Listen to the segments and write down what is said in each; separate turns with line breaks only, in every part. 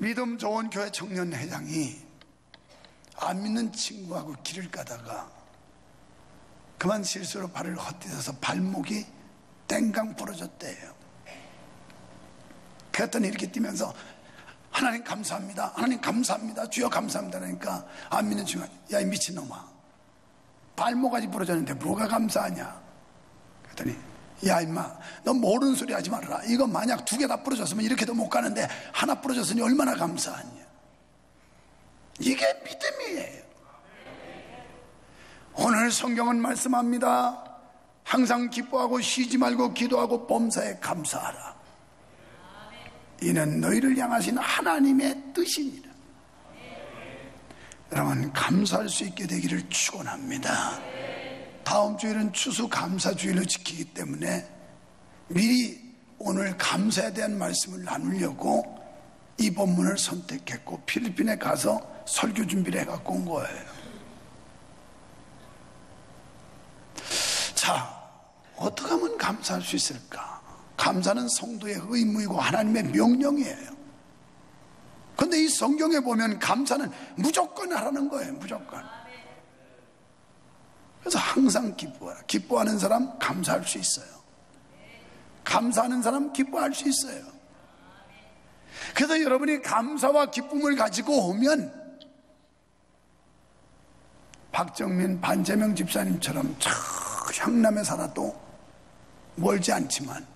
믿음 좋은 교회 청년회장이 안 믿는 친구하고 길을 가다가 그만 실수로 발을 헛디뎌서 발목이 땡강 부러졌대요. 그랬더니 이렇게 뛰면서 하나님 감사합니다, 하나님 감사합니다, 주여 감사합니다 그러니까 안 믿는 친구가 야 이 미친놈아, 발목까지 부러졌는데 뭐가 감사하냐. 그랬더니 야 임마, 너 모르는 소리 하지 말아라. 이거 만약 2개 다 부러졌으면 이렇게도 못 가는데 하나 부러졌으니 얼마나 감사하냐. 이게 믿음이에요. 오늘 성경은 말씀합니다. 항상 기뻐하고 쉬지 말고 기도하고 범사에 감사하라. 이는 너희를 향하신 하나님의 뜻이니라. 여러분, 감사할 수 있게 되기를 축원합니다. 다음 주일은 추수감사주일로 지키기 때문에 미리 오늘 감사에 대한 말씀을 나누려고 이 본문을 선택했고 필리핀에 가서 설교 준비를 해갖고 온 거예요. 자, 어떻게 하면 감사할 수 있을까? 감사는 성도의 의무이고 하나님의 명령이에요. 그런데 이 성경에 보면 감사는 무조건 하라는 거예요. 무조건. 그래서 항상 기뻐하라. 기뻐하는 사람 감사할 수 있어요. 감사하는 사람 기뻐할 수 있어요. 그래서 여러분이 감사와 기쁨을 가지고 오면 박정민, 반재명 집사님처럼 저 향남에 살아도 멀지 않지만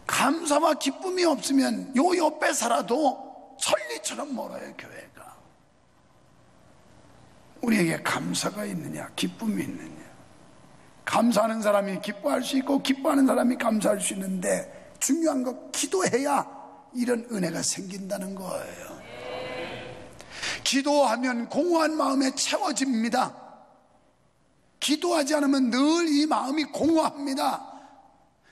감사와 기쁨이 없으면 요 옆에 살아도 천리처럼 멀어요. 교회가. 우리에게 감사가 있느냐 기쁨이 있느냐. 감사하는 사람이 기뻐할 수 있고 기뻐하는 사람이 감사할 수 있는데 중요한 거 기도해야 이런 은혜가 생긴다는 거예요. 기도하면 공허한 마음에 채워집니다. 기도하지 않으면 늘 이 마음이 공허합니다.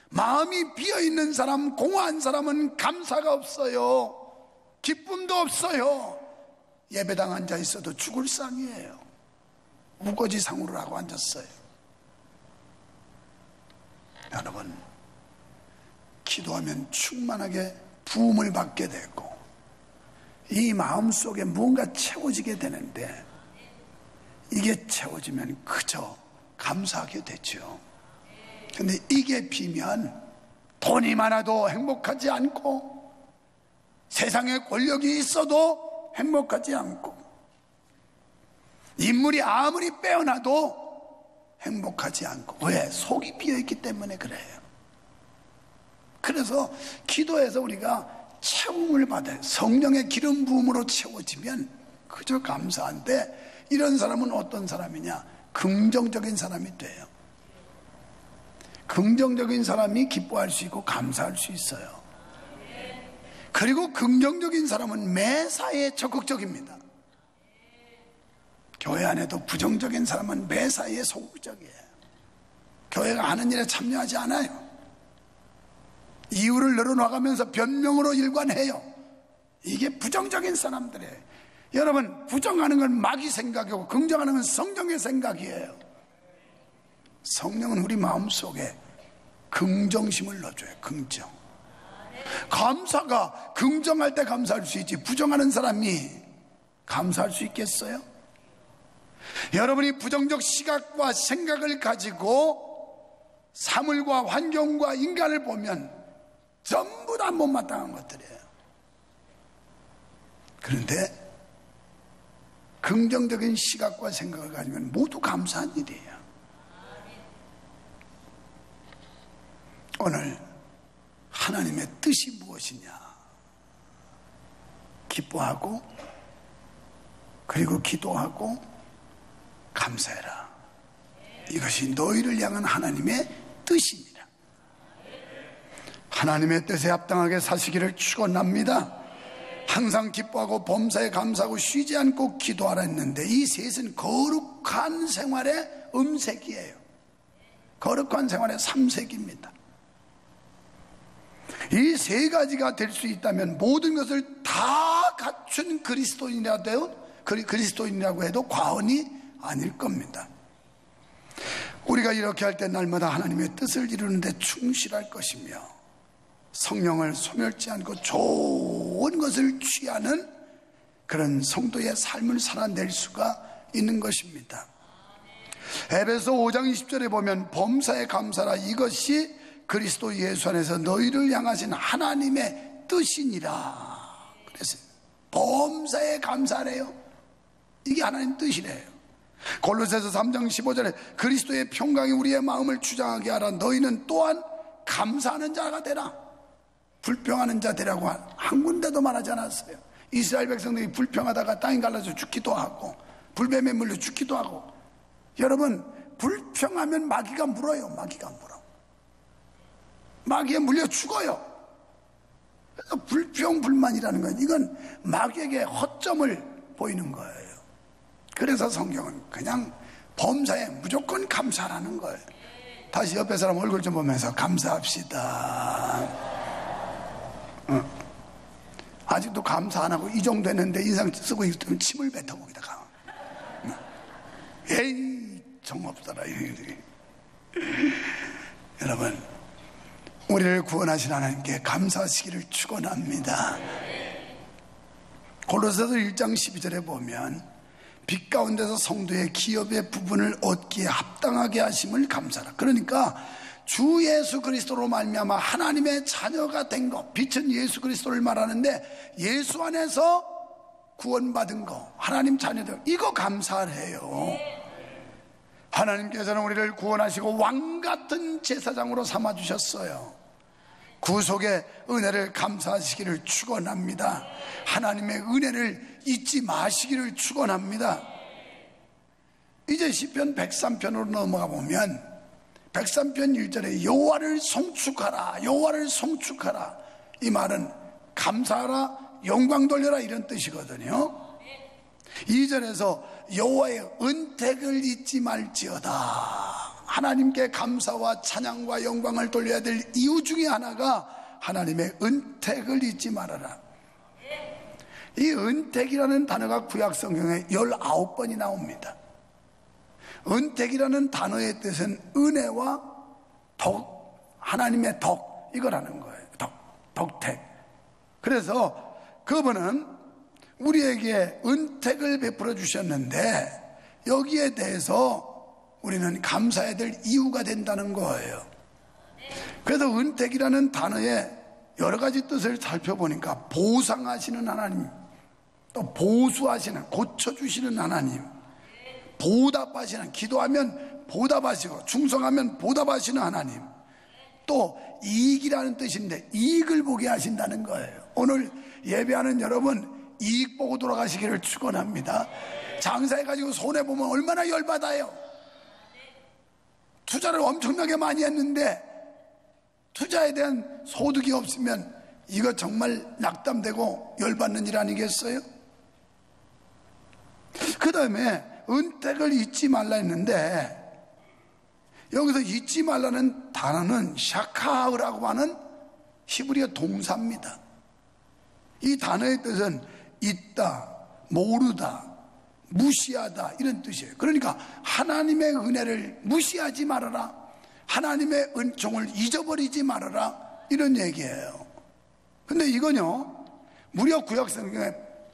마음이 비어있는 사람, 공허한 사람은 감사가 없어요. 기쁨도 없어요. 예배당 앉아 있어도 죽을 상이에요. 우거지 상으로 하고 앉았어요. 여러분, 기도하면 충만하게 부음을 받게 되고 이 마음속에 무언가 채워지게 되는데 이게 채워지면 그저 감사하게 되죠. 근데 이게 비면 돈이 많아도 행복하지 않고 세상에 권력이 있어도 행복하지 않고 인물이 아무리 빼어나도 행복하지 않고. 왜? 속이 비어있기 때문에 그래요. 그래서 기도해서 우리가 채움을 받아요. 성령의 기름 부음으로 채워지면 그저 감사한데 이런 사람은 어떤 사람이냐? 긍정적인 사람이 돼요. 긍정적인 사람이 기뻐할 수 있고 감사할 수 있어요. 그리고 긍정적인 사람은 매사에 적극적입니다. 교회 안에도 부정적인 사람은 매사에 소극적이에요. 교회가 하는 일에 참여하지 않아요. 이유를 늘어나가면서 변명으로 일관해요. 이게 부정적인 사람들이에요. 여러분, 부정하는 건 마귀 생각이고 긍정하는 건 성령의 생각이에요. 성령은 우리 마음속에 긍정심을 넣어줘요. 긍정. 감사가 긍정할 때 감사할 수 있지 부정하는 사람이 감사할 수 있겠어요? 여러분이 부정적 시각과 생각을 가지고 사물과 환경과 인간을 보면 전부 다 못마땅한 것들이에요. 그런데 긍정적인 시각과 생각을 가지면 모두 감사한 일이에요. 오늘 하나님의 뜻이 무엇이냐? 기뻐하고 그리고 기도하고 감사해라. 이것이 너희를 향한 하나님의 뜻입니다. 하나님의 뜻에 합당하게 사시기를 축원합니다. 항상 기뻐하고 범사에 감사하고 쉬지 않고 기도하라 했는데 이 셋은 거룩한 생활의 음색이에요. 거룩한 생활의 삼색입니다. 이 세 가지가 될 수 있다면 모든 것을 다 갖춘 그리스도인이라고 해도 과언이 아닐 겁니다. 우리가 이렇게 할 때 날마다 하나님의 뜻을 이루는데 충실할 것이며 성령을 소멸치 않고 좋은 것을 취하는 그런 성도의 삶을 살아낼 수가 있는 것입니다. 에베소 5장 20절에 보면 범사에 감사라, 이것이 그리스도 예수 안에서 너희를 향하신 하나님의 뜻이니라 그랬어요. 범사에 감사래요. 이게 하나님 뜻이래요. 골로새서 3장 15절에 그리스도의 평강이 우리의 마음을 주장하게 하라, 너희는 또한 감사하는 자가 되라. 불평하는 자 되라고 한 군데도 말하지 않았어요. 이스라엘 백성들이 불평하다가 땅이 갈라져 죽기도 하고 불뱀에 물려 죽기도 하고. 여러분, 불평하면 마귀가 물어요. 마귀가 물어. 마귀에 물려 죽어요. 그래서 불평 불만이라는 건 이건 마귀에게 허점을 보이는 거예요. 그래서 성경은 그냥 범사에 무조건 감사하라는 거예요. 다시 옆에 사람 얼굴 좀 보면서 감사합시다. 아직도 감사 안 하고 이 정도 했는데 인상 쓰고 있으면 침을 뱉어 거기다가. 에이 정없어라. 여러분, 우리를 구원하신 하나님께 감사하시기를 축원합니다. 골로새서 1장 12절에 보면 빛 가운데서 성도의 기업의 부분을 얻기에 합당하게 하심을 감사하라. 그러니까 주 예수 그리스도로 말미암아 하나님의 자녀가 된 것, 빛은 예수 그리스도를 말하는데 예수 안에서 구원받은 거, 하나님 자녀들, 이거 감사해요. 하나님께서는 우리를 구원하시고 왕같은 제사장으로 삼아주셨어요. 구속의 은혜를 감사하시기를 축원합니다. 하나님의 은혜를 잊지 마시기를 축원합니다. 이제 시편 103편으로 넘어가 보면 103편 1절에 여호와를 송축하라, 여호와를 송축하라, 이 말은 감사하라, 영광 돌려라 이런 뜻이거든요. 2절에서 여호와의 은택을 잊지 말지어다. 하나님께 감사와 찬양과 영광을 돌려야 될 이유 중에 하나가 하나님의 은택을 잊지 말아라. 이 은택이라는 단어가 구약 성경에 19번이 나옵니다. 은택이라는 단어의 뜻은 은혜와 덕, 하나님의 덕, 이거라는 거예요. 덕택. 그래서 그분은 우리에게 은택을 베풀어 주셨는데 여기에 대해서 우리는 감사해야 될 이유가 된다는 거예요. 그래서 은택이라는 단어의 여러 가지 뜻을 살펴보니까 보상하시는 하나님, 또 보수하시는, 고쳐주시는 하나님, 보답하시는, 기도하면 보답하시고 충성하면 보답하시는 하나님, 또 이익이라는 뜻인데 이익을 보게 하신다는 거예요. 오늘 예배하는 여러분 이익 보고 돌아가시기를 축원합니다. 장사해가지고 손해보면 얼마나 열받아요. 투자를 엄청나게 많이 했는데 투자에 대한 소득이 없으면 이거 정말 낙담되고 열받는 일 아니겠어요? 그 다음에 은택을 잊지 말라 했는데 여기서 잊지 말라는 단어는 샤카흐라고 하는 히브리어 동사입니다. 이 단어의 뜻은 잊다, 모르다, 무시하다 이런 뜻이에요. 그러니까 하나님의 은혜를 무시하지 말아라, 하나님의 은총을 잊어버리지 말아라 이런 얘기예요. 근데 이건요 무려 구약 성경에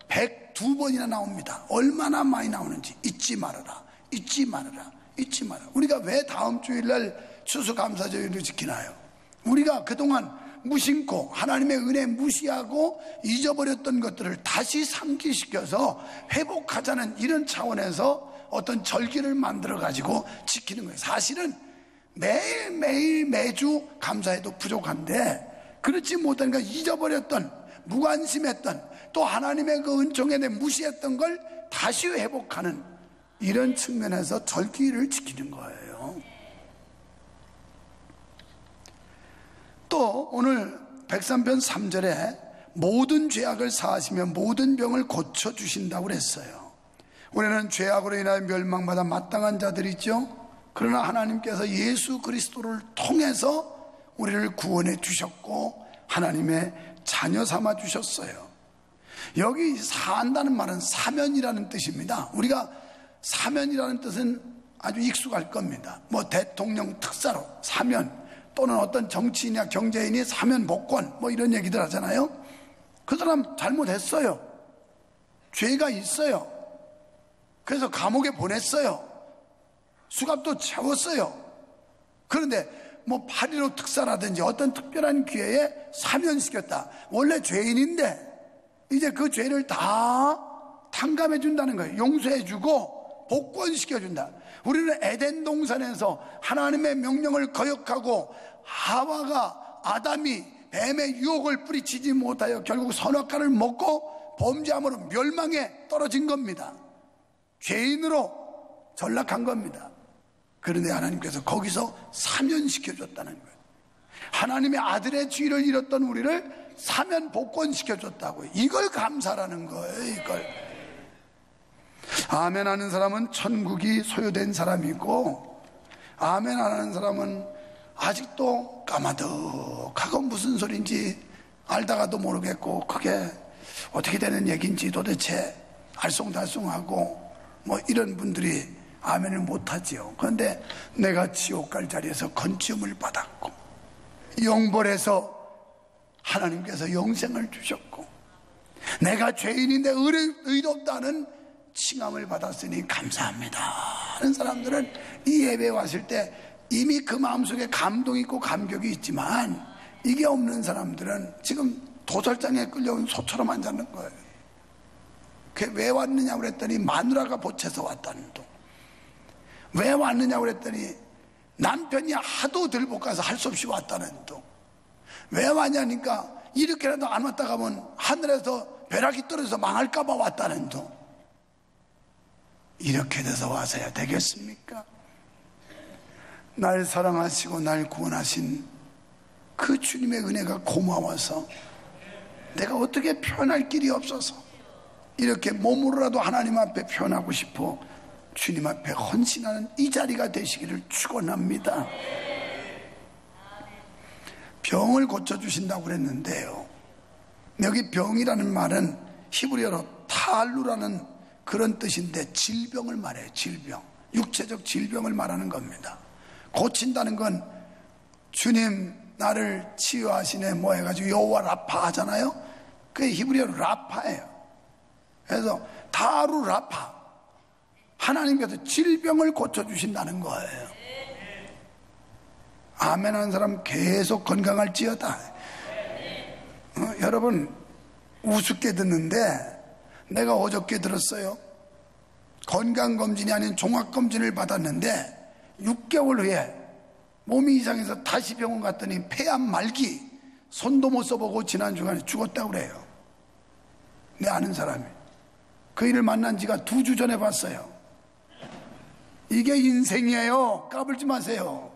102번이나 나옵니다. 얼마나 많이 나오는지. 잊지 말아라, 잊지 말아라, 잊지 말아라. 우리가 왜 다음 주일날 추수감사절을 지키나요? 우리가 그동안 무심코 하나님의 은혜 무시하고 잊어버렸던 것들을 다시 상기시켜서 회복하자는 이런 차원에서 어떤 절기를 만들어 가지고 지키는 거예요. 사실은 매일매일 매주 감사해도 부족한데 그렇지 못하니까 잊어버렸던, 무관심했던, 또 하나님의 그 은총에 대해 무시했던 걸 다시 회복하는 이런 측면에서 절기를 지키는 거예요. 또 오늘 103편 3절에 모든 죄악을 사하시며 모든 병을 고쳐주신다고 그랬어요. 우리는 죄악으로 인하여 멸망받아 마땅한 자들이죠. 그러나 하나님께서 예수 그리스도를 통해서 우리를 구원해 주셨고 하나님의 자녀 삼아 주셨어요. 여기 사한다는 말은 사면이라는 뜻입니다. 우리가 사면이라는 뜻은 아주 익숙할 겁니다. 뭐 대통령 특사로 사면, 또는 어떤 정치인이나 경제인이 사면 복권 뭐 이런 얘기들 하잖아요. 그 사람 잘못했어요. 죄가 있어요. 그래서 감옥에 보냈어요. 수갑도 채웠어요. 그런데 뭐 8.15 특사라든지 어떤 특별한 기회에 사면시켰다. 원래 죄인인데 이제 그 죄를 다 탕감해 준다는 거예요. 용서해 주고 복권시켜준다. 우리는 에덴 동산에서 하나님의 명령을 거역하고 하와가 아담이 뱀의 유혹을 뿌리치지 못하여 결국 선악과를 먹고 범죄함으로 멸망에 떨어진 겁니다. 죄인으로 전락한 겁니다. 그런데 하나님께서 거기서 사면시켜줬다는 거예요. 하나님의 아들의 죄를 잃었던 우리를 사면 복권시켜줬다고요. 이걸 감사라는 거예요. 이걸. 아멘 하는 사람은 천국이 소유된 사람이고, 아멘 안 하는 사람은 아직도 까마득하고 무슨 소린지 알다가도 모르겠고 그게 어떻게 되는 얘기인지 도대체 알쏭달쏭하고 뭐 이런 분들이 아멘을 못하지요. 그런데 내가 지옥 갈 자리에서 건지음을 받았고 영벌에서 하나님께서 영생을 주셨고 내가 죄인인데 의롭다는 칭함을 받았으니 감사합니다 하는 사람들은 이 예배에 왔을 때 이미 그 마음속에 감동이 있고 감격이 있지만, 이게 없는 사람들은 지금 도살장에 끌려온 소처럼 앉아있는 거예요. 그게 왜 왔느냐고 그랬더니 마누라가 보채서 왔다는 둥. 왜 왔느냐고 그랬더니 남편이 하도 들볶아서 할 수 없이 왔다는 둥. 왜 왔냐니까 이렇게라도 안 왔다 가면 하늘에서 벼락이 떨어져서 망할까봐 왔다는 둥. 이렇게 돼서 와서야 되겠습니까? 날 사랑하시고 날 구원하신 그 주님의 은혜가 고마워서 내가 어떻게 표현할 길이 없어서 이렇게 몸으로라도 하나님 앞에 표현하고 싶어 주님 앞에 헌신하는 이 자리가 되시기를 축원합니다. 병을 고쳐주신다고 그랬는데요, 여기 병이라는 말은 히브리어로 탈루라는 그런 뜻인데 질병을 말해요. 질병, 육체적 질병을 말하는 겁니다. 고친다는 건 주님 나를 치유하시네 뭐 해가지고 여호와 라파 하잖아요. 그게 히브리어로 라파예요. 그래서 타루 라파, 하나님께서 질병을 고쳐주신다는 거예요. 아멘 하는 사람 계속 건강할지어다. 여러분 우습게 듣는데 내가 어저께 들었어요. 건강검진이 아닌 종합검진을 받았는데 6개월 후에 몸이 이상해서 다시 병원 갔더니 폐암 말기, 손도 못 써보고 지난 주간에 죽었다고 그래요. 내 아는 사람이. 그 일을 만난 지가 2주 전에 봤어요. 이게 인생이에요. 까불지 마세요.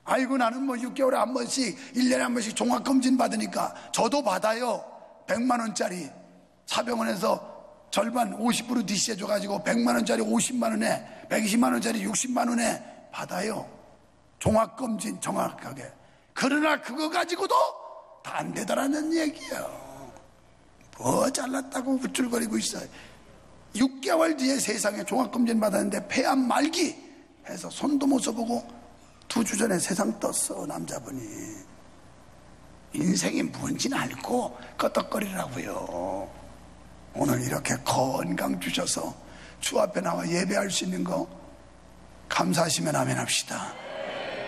아이고 나는 뭐 6개월에 한 번씩 1년에 한 번씩 종합검진 받으니까 저도 받아요. 100만 원짜리 사병원에서 절반 50% DC해 줘가지고 100만 원짜리 50만 원에 120만 원짜리 60만 원에 받아요. 종합검진 정확하게. 그러나 그거 가지고도 다 안 되더라는 얘기예요. 뭐 잘났다고 우쭐거리고 있어요. 6개월 뒤에 세상에 종합검진 받았는데 폐암 말기 해서 손도 못 써보고 2주 전에 세상 떴어. 남자분이. 인생이 뭔지는 알고 끄떡거리라고요. 오늘 이렇게 건강 주셔서 주 앞에 나와 예배할 수 있는 거 감사하시면 아멘 합시다.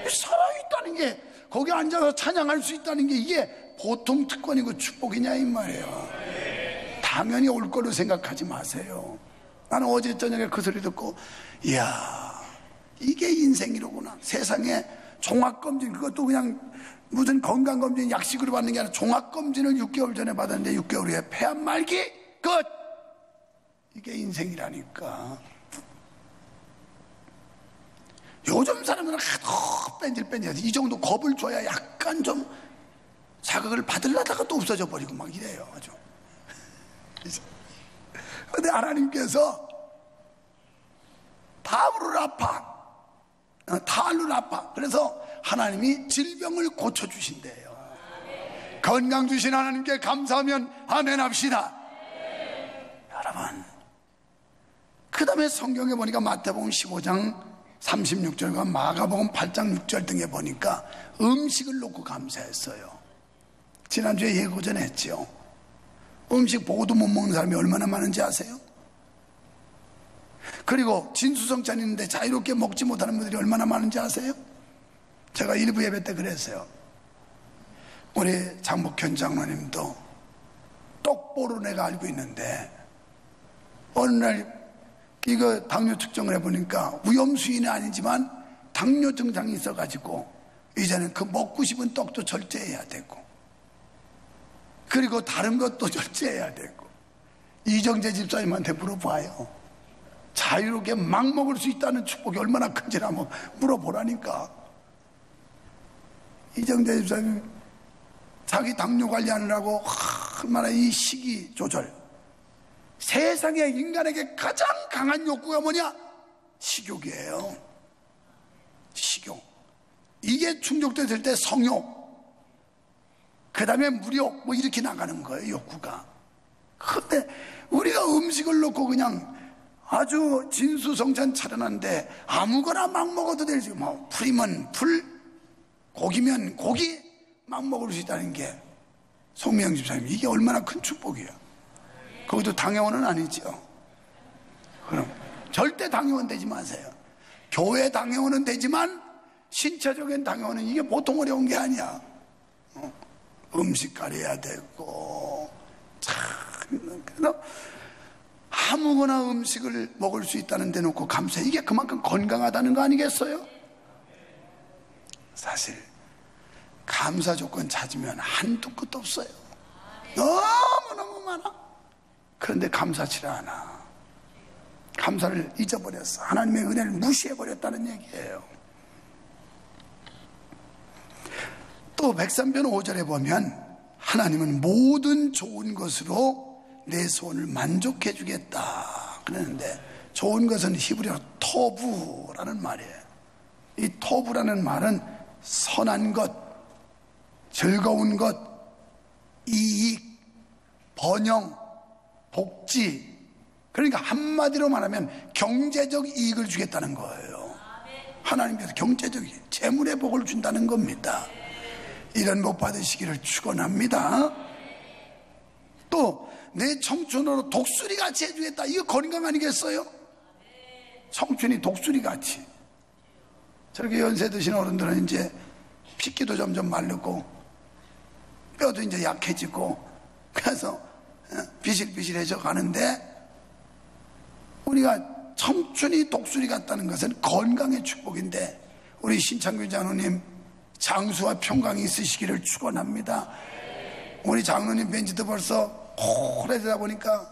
살아있다는 게, 거기 앉아서 찬양할 수 있다는 게 이게 보통 특권이고 축복이냐 이 말이에요. 당연히 올 거로 생각하지 마세요. 나는 어제 저녁에 그 소리 듣고 이야 이게 인생이로구나. 세상에 종합검진, 그것도 그냥 무슨 건강검진 약식으로 받는 게 아니라 종합검진을 6개월 전에 받았는데 6개월 후에 폐암 말기 끝. 이게 인생이라니까. 요즘 사람들은 하도 뺀질뺀질해서 이 정도 겁을 줘야 약간 좀 자극을 받으려다가 또 없어져 버리고 막 이래요. 아주. 그런데 하나님께서 탈루라파, 그래서 하나님이 질병을 고쳐주신대요. 건강 주신 하나님께 감사하면 아멘 합시다. 여러분, 그 다음에 성경에 보니까 마태복음 15장 36절과 마가복음 8장 6절 등에 보니까 음식을 놓고 감사했어요. 지난주에 예고전 했죠. 음식 보고도 못 먹는 사람이 얼마나 많은지 아세요? 그리고 진수성찬 있는데 자유롭게 먹지 못하는 분들이 얼마나 많은지 아세요? 제가 일부 예배 때 그랬어요. 우리 장복현 장로님도 똑보로 내가 알고 있는데 어느 날 이거 당뇨 측정을 해보니까 위험수위는 아니지만 당뇨 증상이 있어가지고 이제는 그 먹고 싶은 떡도 절제해야 되고 그리고 다른 것도 절제해야 되고 이정재 집사님한테 물어봐요. 자유롭게 막 먹을 수 있다는 축복이 얼마나 큰지 한번 물어보라니까. 이정재 집사님 자기 당뇨 관리하느라고 얼마나 이 식이 조절, 세상에 인간에게 가장 강한 욕구가 뭐냐? 식욕이에요. 식욕. 이게 충족됐을 때 성욕, 그 다음에 무력, 뭐 이렇게 나가는 거예요, 욕구가. 근데 우리가 음식을 놓고 그냥 아주 진수성찬 차려놨는데 아무거나 막 먹어도 되지. 뭐 풀이면 풀, 고기면 고기 막 먹을 수 있다는 게 송미영 집사님, 이게 얼마나 큰 축복이에요. 거기도 당회원은 아니죠. 그럼 절대 당회원 되지 마세요. 교회 당회원은 되지만 신체적인 당회원은 이게 보통 어려운 게 아니야. 음식 가려야 되고 참. 그래서 아무거나 음식을 먹을 수 있다는 데 놓고 감사해. 이게 그만큼 건강하다는 거 아니겠어요? 사실 감사 조건 찾으면 한두 끝도 없어요. 너무너무 많아. 그런데 감사치를 않아. 감사를 잊어버렸어. 하나님의 은혜를 무시해버렸다는 얘기예요. 또 103편 5절에 보면 하나님은 모든 좋은 것으로 내 소원을 만족해 주겠다 그러는데, 좋은 것은 히브리어로 토부라는 말이에요. 이 토부라는 말은 선한 것, 즐거운 것, 이익, 번영, 복지, 그러니까 한마디로 말하면 경제적 이익을 주겠다는 거예요. 하나님께서 경제적 재물의 복을 준다는 겁니다. 이런 복 받으시기를 축원합니다. 또 내 청춘으로 독수리같이 해주겠다. 이거 건강 아니겠어요? 청춘이 독수리같이. 저렇게 연세 드신 어른들은 이제 핏기도 점점 마르고 뼈도 이제 약해지고 그래서 비실비실해져 가는데, 우리가 청춘이 독수리 같다는 것은 건강의 축복인데, 우리 신창균 장로님 장수와 평강이 있으시기를 축원합니다. 우리 장로님 뵌지도 벌써 오래되다 보니까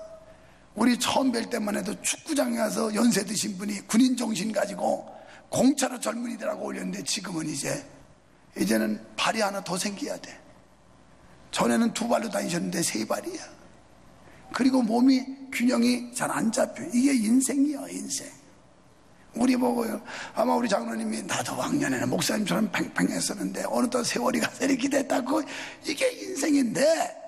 우리 처음 뵐 때만 해도 축구장에 가서 연세 드신 분이 군인 정신 가지고 공차로 젊은이들하고 올렸는데, 지금은 이제는 발이 하나 더 생겨야 돼. 전에는 2발로 다니셨는데 3발이야. 그리고 몸이 균형이 잘 안 잡혀. 이게 인생이야, 인생. 우리 보고요, 아마 우리 장로님이 나도 왕년에는 목사님처럼 팽팽했었는데 어느덧 세월이 가서 이렇게 됐다고. 이게 인생인데,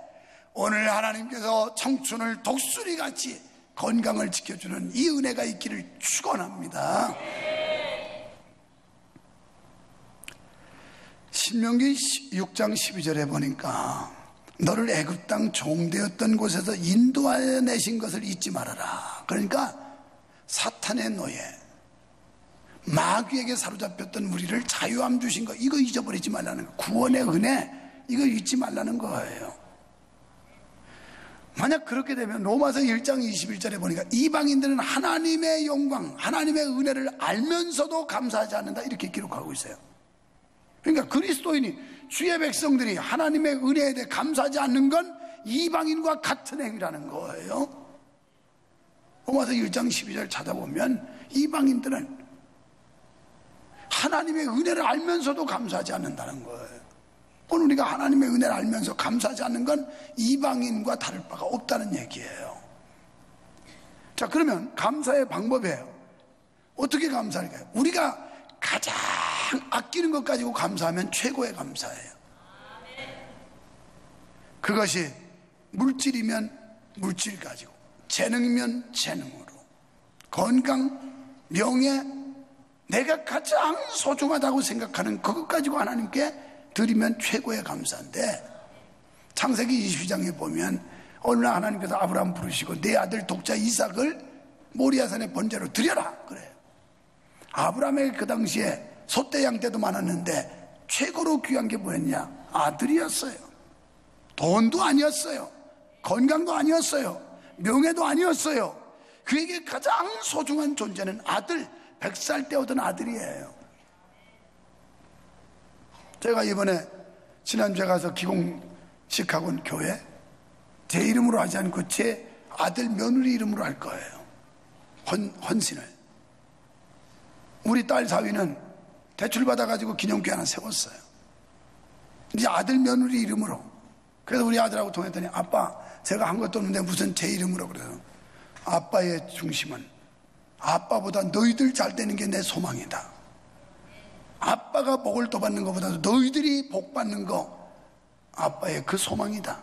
오늘 하나님께서 청춘을 독수리같이 건강을 지켜주는 이 은혜가 있기를 축원합니다. 신명기 6장 12절에 보니까 너를 애굽 땅 종되었던 곳에서 인도하여 내신 것을 잊지 말아라. 그러니까 사탄의 노예, 마귀에게 사로잡혔던 우리를 자유함 주신 거, 이거 잊어버리지 말라는 거. 구원의 은혜, 이거 잊지 말라는 거예요. 만약 그렇게 되면 로마서 1장 21절에 보니까 이방인들은 하나님의 영광, 하나님의 은혜를 알면서도 감사하지 않는다, 이렇게 기록하고 있어요. 그러니까 그리스도인이, 주의 백성들이 하나님의 은혜에 대해 감사하지 않는 건 이방인과 같은 행위라는 거예요. 로마서 1장 12절 찾아보면 이방인들은 하나님의 은혜를 알면서도 감사하지 않는다는 거예요. 오늘 우리가 하나님의 은혜를 알면서 감사하지 않는 건 이방인과 다를 바가 없다는 얘기예요. 자, 그러면 감사의 방법이에요. 어떻게 감사할까요? 우리가 가장 아끼는 것 가지고 감사하면 최고의 감사예요. 그것이 물질이면 물질 가지고, 재능이면 재능으로, 건강, 명예, 내가 가장 소중하다고 생각하는 그것 가지고 하나님께 드리면 최고의 감사인데, 창세기 22장에 보면 어느 날 하나님께서 아브라함 부르시고 내 아들 독자 이삭을 모리아산의 번제로 드려라 그래요. 아브라함에게 그 당시에 소떼 양떼도 많았는데 최고로 귀한 게 뭐였냐? 아들이었어요. 돈도 아니었어요. 건강도 아니었어요. 명예도 아니었어요. 그에게 가장 소중한 존재는 아들, 100살 때 얻은 아들이에요. 제가 이번에 지난주에 가서 기공식 학원 교회 제 이름으로 하지 않고 제 아들 며느리 이름으로 할 거예요. 헌신을. 우리 딸 사위는 대출 받아가지고 기념교 하나 세웠어요. 이제 아들 며느리 이름으로. 그래서 우리 아들하고 통했더니 아빠 제가 한 것도 없는데 무슨 제 이름으로 그래요. 아빠의 중심은 아빠보다 너희들 잘 되는 게 내 소망이다. 아빠가 복을 더 받는 것보다도 너희들이 복 받는 거 아빠의 그 소망이다.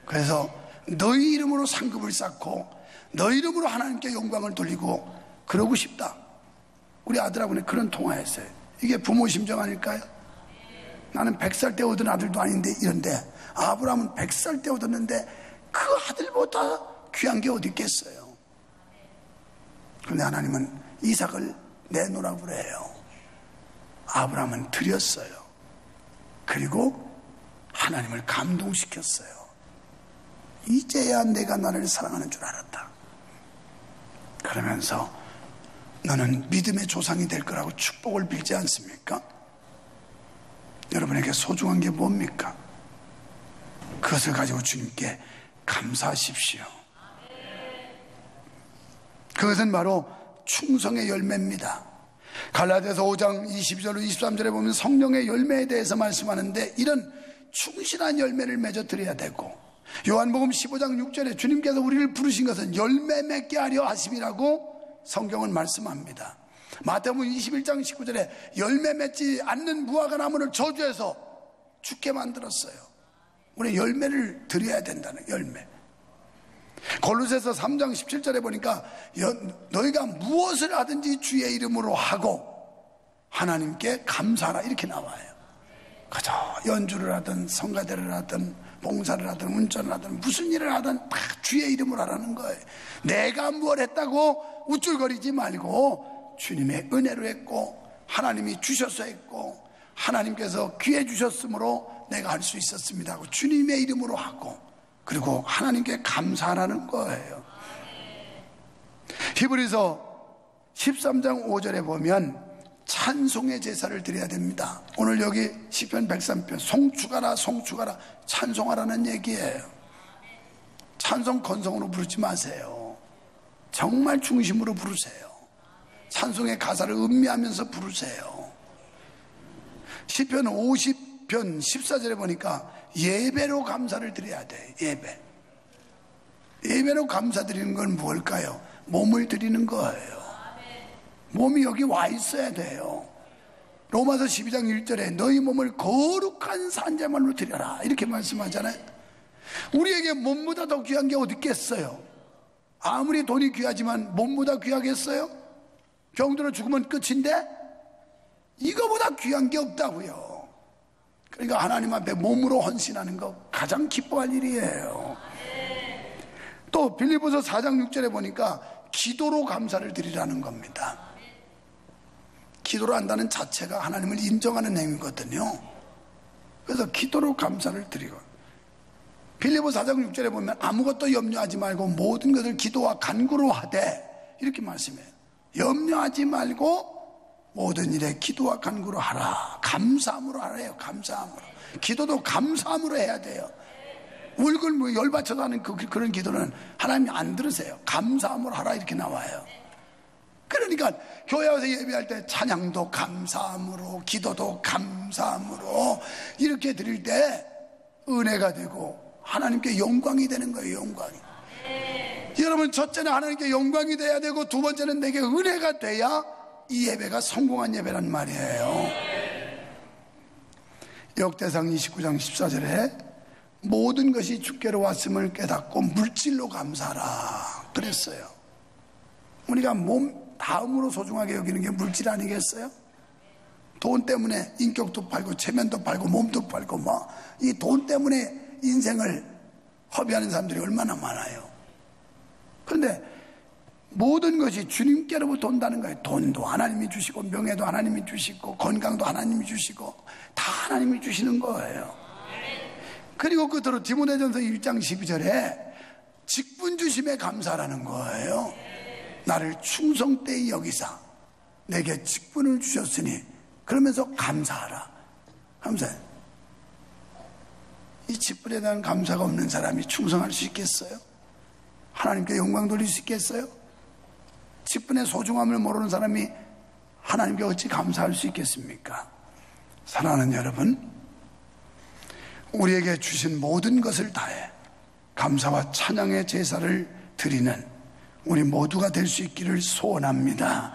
그래서 너희 이름으로 상급을 쌓고 너희 이름으로 하나님께 영광을 돌리고 그러고 싶다. 우리 아들하고는 그런 통화했어요. 이게 부모 심정 아닐까요? 나는 100살 때 얻은 아들도 아닌데 이런데 아브라함은 100살 때 얻었는데 그 아들보다 귀한 게 어디 있겠어요. 그런데 하나님은 이삭을 내놓으라고 그래요. 아브라함은 드렸어요. 그리고 하나님을 감동시켰어요. 이제야 내가 나를 사랑하는 줄 알았다. 그러면서 너는 믿음의 조상이 될 거라고 축복을 빌지 않습니까? 여러분에게 소중한 게 뭡니까? 그것을 가지고 주님께 감사하십시오. 그것은 바로 충성의 열매입니다. 갈라디아서 5장 22절로 23절에 보면 성령의 열매에 대해서 말씀하는데 이런 충실한 열매를 맺어 드려야 되고, 요한복음 15장 6절에 주님께서 우리를 부르신 것은 열매 맺게 하려 하심이라고 성경은 말씀합니다. 마태복음 21장 19절에 열매 맺지 않는 무화과 나무를 저주해서 죽게 만들었어요. 우리 열매를 드려야 된다는 열매. 골로새서 3장 17절에 보니까 너희가 무엇을 하든지 주의 이름으로 하고 하나님께 감사하라 이렇게 나와요. 그저 연주를 하든 성가대를 하든 봉사를 하든 운전을 하든 무슨 일을 하든 다 주의 이름으로 하라는 거예요. 내가 뭘 했다고 우쭐거리지 말고 주님의 은혜로 했고 하나님이 주셔서 했고 하나님께서 기회 주셨으므로 내가 할 수 있었습니다 하고 주님의 이름으로 하고 그리고 하나님께 감사하라는 거예요. 히브리서 13장 5절에 보면 찬송의 제사를 드려야 됩니다. 오늘 여기 시편 103편 송축하라 송축하라 찬송하라는 얘기예요. 찬송 건성으로 부르지 마세요. 정말 중심으로 부르세요. 찬송의 가사를 음미하면서 부르세요. 시편 50편 14절에 보니까 예배로 감사를 드려야 돼. 예배로 감사드리는 건 뭘까요? 몸을 드리는 거예요. 몸이 여기 와 있어야 돼요. 로마서 12장 1절에 너희 몸을 거룩한 산제물로 드려라 이렇게 말씀하잖아요. 우리에게 몸보다 더 귀한 게 어디 있겠어요? 아무리 돈이 귀하지만 몸보다 귀하겠어요? 병들어 죽으면 끝인데 이거보다 귀한 게 없다고요. 그러니까 하나님 앞에 몸으로 헌신하는 거 가장 기뻐할 일이에요. 또 빌립보서 4장 6절에 보니까 기도로 감사를 드리라는 겁니다. 기도로 한다는 자체가 하나님을 인정하는 행위거든요. 그래서 기도로 감사를 드리고 빌립보 4장 6절에 보면 아무것도 염려하지 말고 모든 것을 기도와 간구로 하되 이렇게 말씀해요. 염려하지 말고 모든 일에 기도와 간구로 하라. 감사함으로 하래요. 감사함으로. 기도도 감사함으로 해야 돼요. 울고 뭐 열받쳐서 하는 그런 기도는 하나님이 안 들으세요. 감사함으로 하라 이렇게 나와요. 그러니까 교회 와서 예배할 때 찬양도 감사함으로 기도도 감사함으로 이렇게 드릴 때 은혜가 되고 하나님께 영광이 되는 거예요. 영광이. 여러분 첫째는 하나님께 영광이 돼야 되고 두 번째는 내게 은혜가 돼야 이 예배가 성공한 예배란 말이에요. 역대상 29장 14절에 모든 것이 주께로 왔음을 깨닫고 물질로 감사하라 그랬어요. 우리가 다음으로 소중하게 여기는 게 물질 아니겠어요? 돈 때문에 인격도 팔고 체면도 팔고 몸도 팔고 뭐 이 돈 때문에 인생을 허비하는 사람들이 얼마나 많아요. 그런데 모든 것이 주님께로부터 온다는 거예요. 돈도 하나님이 주시고 명예도 하나님이 주시고 건강도 하나님이 주시고 다 하나님이 주시는 거예요. 그리고 끝으로 디모데전서 1장 12절에 직분 주심에 감사라는 거예요. 나를 충성되이 여기사 내게 직분을 주셨으니 그러면서 감사하라. 감사해. 이 직분에 대한 감사가 없는 사람이 충성할 수 있겠어요? 하나님께 영광 돌릴 수 있겠어요? 직분의 소중함을 모르는 사람이 하나님께 어찌 감사할 수 있겠습니까? 사랑하는 여러분, 우리에게 주신 모든 것을 다해 감사와 찬양의 제사를 드리는 우리 모두가 될 수 있기를 소원합니다.